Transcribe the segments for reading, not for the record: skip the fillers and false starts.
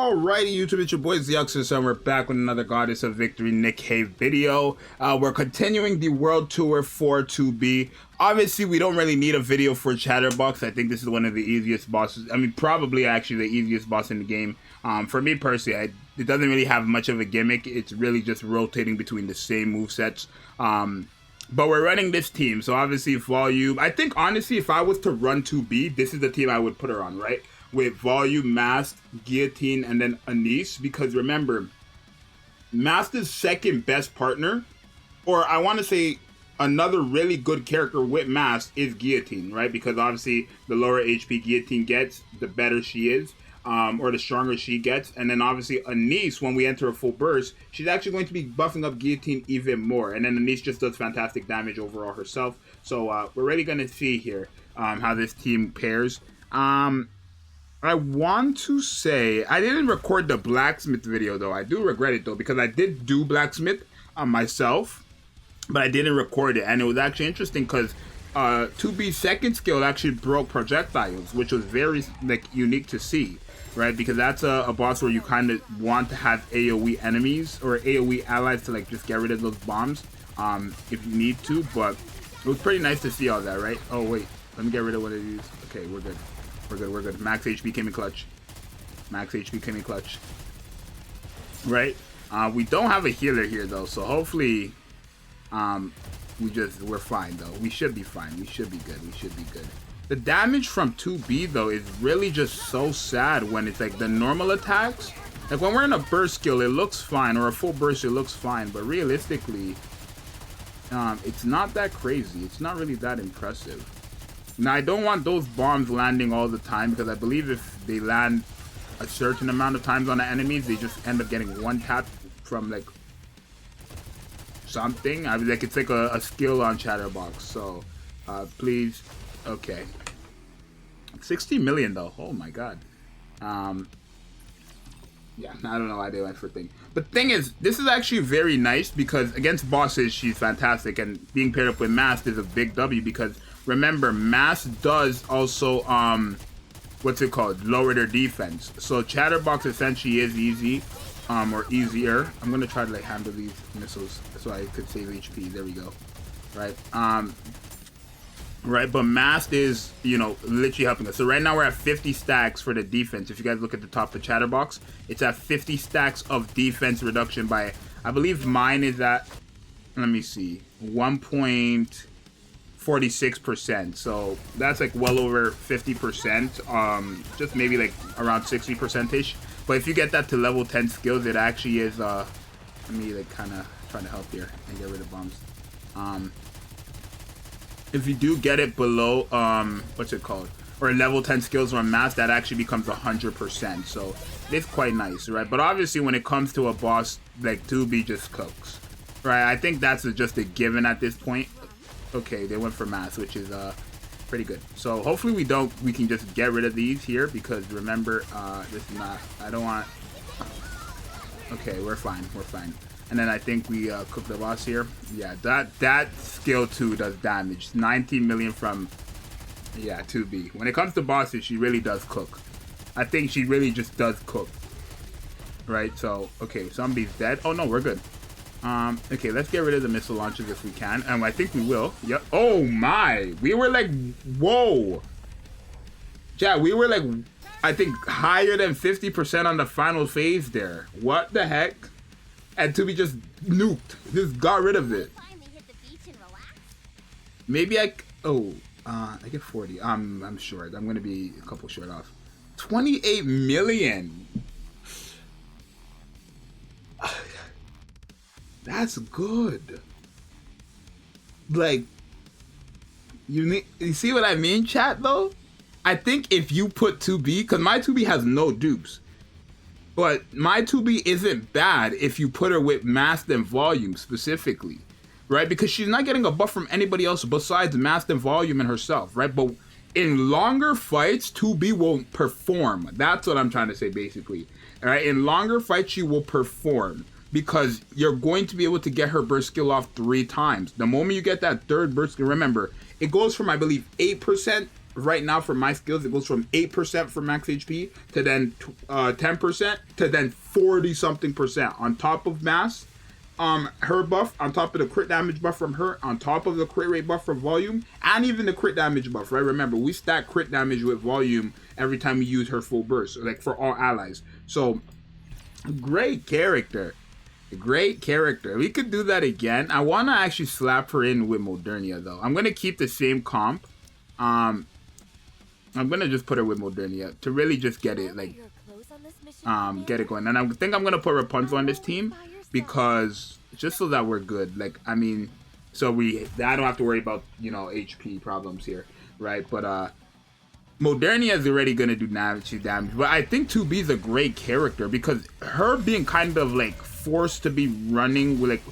Alrighty, YouTube, it's your boy Zxous, and we're back with another Goddess of Victory Nikke video. We're continuing the World Tour for 2B. Obviously, we don't really need a video for CHATTERBOX. I think this is one of the easiest bosses. I mean, probably actually the easiest boss in the game. For me personally, it doesn't really have much of a gimmick. It's really just rotating between the same movesets. But we're running this team, so obviously Volume. I think honestly, if I was to run 2B, this is the team I would put her on, right? With Volume, Mask, Guillotine, and then Anise. Because remember, Mask's second best partner, or I want to say another really good character with Mask, is Guillotine, right? Because obviously the lower HP Guillotine gets, the better she is, or the stronger she gets. And then obviously Anise, when we enter a full burst, she's actually going to be buffing up Guillotine even more. And then Anise just does fantastic damage overall herself. So we're really going to see here how this team pairs. I want to say, I didn't record the blacksmith video though. I do regret it though, because I did do blacksmith myself, but I didn't record it. And it was actually interesting because 2B's second skill actually broke projectiles, which was very unique to see, right? Because that's a boss where you kind of want to have AoE enemies or AoE allies to just get rid of those bombs if you need to. But it was pretty nice to see all that, right? Oh wait, let me get rid of one of these. Okay, we're good. We're good. Max HP came in clutch. Max HP came in clutch. Right? We don't have a healer here though, so hopefully we're fine though. We should be fine. We should be good. We should be good. The damage from 2B though is really just so sad when it's the normal attacks. When we're in a burst skill, it looks fine, or a full burst, it looks fine, but realistically, it's not that crazy. It's not really that impressive. Now, I don't want those bombs landing all the time, because I believe if they land a certain amount of times on the enemies, they just end up getting one tap from something. I mean, it's a skill on CHATTERBOX. So please, okay. 60 million though. Oh my god. Yeah, I don't know why they went for thing. But the thing is, this is actually very nice because against bosses, she's fantastic, and being paired up with Mask is a big W because remember, Mask does also lower their defense. So CHATTERBOX essentially is easy, or easier. I'm gonna try to handle these missiles so I could save HP. There we go. Right. Right, but Mask is, literally helping us. So right now we're at 50 stacks for the defense. If you guys look at the top of CHATTERBOX, it's at 50 stacks of defense reduction by, I believe mine is at, let me see, 1.46%. So that's well over 50%, just maybe around 60%ish. But if you get that to level 10 skills, it actually is, let me kind of trying to help here and get rid of bombs. If you do get it below, or level 10 skills on Mask, that actually becomes 100%. So it's quite nice, right? But obviously when it comes to a boss, 2B just cooks, right? I think that's just a given at this point. Okay, they went for Mask, which is pretty good. So hopefully we can just get rid of these here, because remember, this is not, I don't want, okay, we're fine. And then I think we cook the boss here. Yeah, that skill 2 does damage. 19 million from, 2B. When it comes to bosses, she really does cook. I think she really just does cook. Right, so, okay, Zombie's dead. Oh, no, we're good. Okay, let's get rid of the missile launchers if we can. And I think we will. Yep. Oh, my. We were whoa. Chat, we were I think, higher than 50% on the final phase there. What the heck? And 2B just nuked. Just got rid of it. Maybe I get 40. I'm short. I'm gonna be a couple short off. 28 million. That's good. You see what I mean, chat? Though, I think if you put 2B, because my 2B has no dupes. But my 2B isn't bad if you put her with Mask and Volume specifically, right? Because she's not getting a buff from anybody else besides Mask and Volume and herself, right? But in longer fights, 2B won't perform. That's what I'm trying to say, basically. All right, in longer fights, she will perform because you're going to be able to get her burst skill off 3 times. The moment you get that third burst skill, remember, it goes from, I believe, 8% right now for my skills, it goes from 8% for max HP to then 10% to then 40-something% on top of mass. Her buff, on top of the crit damage buff from her, on top of the crit rate buff from volume, and even the crit damage buff, right? Remember, we stack crit damage with volume every time we use her full burst, like for all allies. So, great character. Great character. We could do that again. I want to actually slap her in with Modernia, though. I'm going to keep the same comp. I'm going to just put her with Modernia to really just get it, like, get it going. And I think I'm going to put Rapunzel on this team because, just so that we're good. Like, I mean, so I don't have to worry about, you know, HP problems here, right? But, Modernia is already going to do damage. But I think 2B is a great character because her being kind of, like, forced to be running with, like,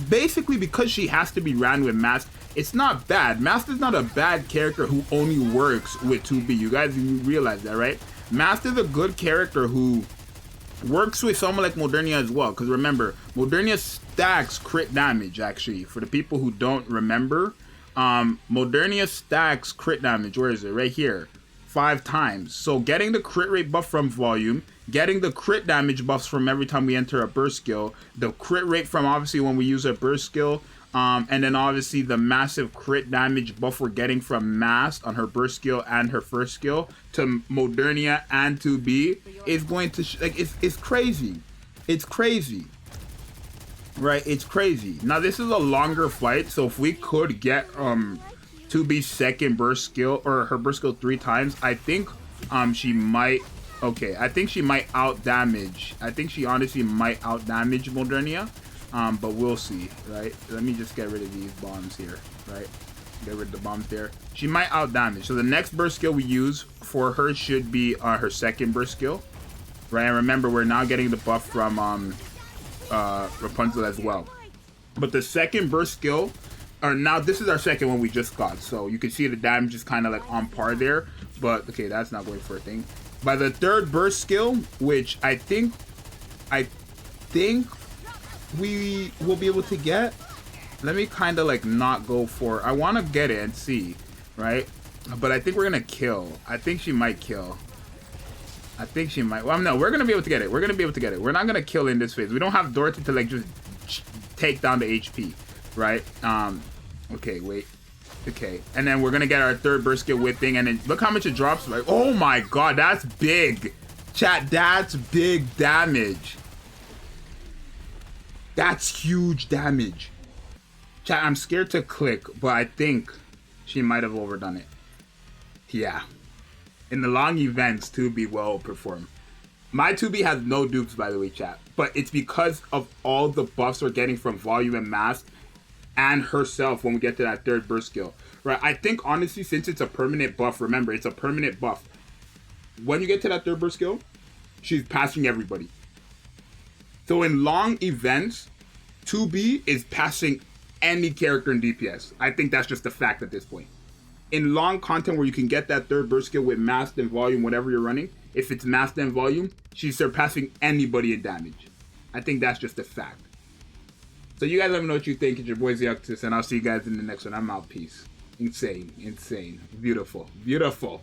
basically because she has to be ran with Mask, it's not bad. Mask is not a bad character who only works with 2B. You guys realize that, right? Mask is a good character who works with someone like Modernia as well. Because remember, Modernia stacks crit damage, actually. For the people who don't remember, Modernia stacks crit damage. Where is it? Right here. 5 times. So getting the crit rate buff from volume, getting the crit damage buffs from every time we enter a burst skill, the crit rate from obviously when we use a burst skill, and then obviously the massive crit damage buff we're getting from Mask on her burst skill and her first skill to Modernia and 2B is going to like it's crazy. It's crazy. Right? It's crazy. Now this is a longer fight, so if we could get 2B's second burst skill or her burst skill 3 times, I think she might I think she might out damage. I think she honestly might out damage Modernia. But we'll see, right? Let me just get rid of these bombs here, right? Get rid of the bombs there. She might out damage. So the next burst skill we use for her should be her second burst skill, right? And remember, we're now getting the buff from Rapunzel as well. But the second burst skill, or now this is our second one we just got. So you can see the damage is kind of like on par there. But okay, that's not going for a thing. By the third burst skill, which I think we will be able to get. Let me kind of like not go for. I want to get it and see, right? But I think we're gonna kill. I think she might kill. I think she might. Well, no, we're gonna be able to get it. We're gonna be able to get it. We're not gonna kill in this phase. We don't have Dorothy to like just take down the HP, right? Okay, wait. Okay, and then we're gonna get our third burst skill whipping, and then look how much it drops. Like, oh my god, that's big. Chat, that's big damage. That's huge damage. Chat, I'm scared to click, but I think she might have overdone it. Yeah. In the long events, 2B will perform. My 2B has no dupes, by the way, chat. But it's because of all the buffs we're getting from volume and mask and herself when we get to that third burst skill. Right? I think, honestly, since it's a permanent buff, remember, it's a permanent buff. When you get to that third burst skill, she's passing everybody. So in long events, 2B is passing any character in DPS. I think that's just a fact at this point. In long content where you can get that third burst skill with masked and volume, whatever you're running, if it's masked and volume, she's surpassing anybody in damage. I think that's just a fact. So you guys let me know what you think. It's your boy Zxous, and I'll see you guys in the next one. I'm out. Peace. Insane. Insane. Beautiful. Beautiful.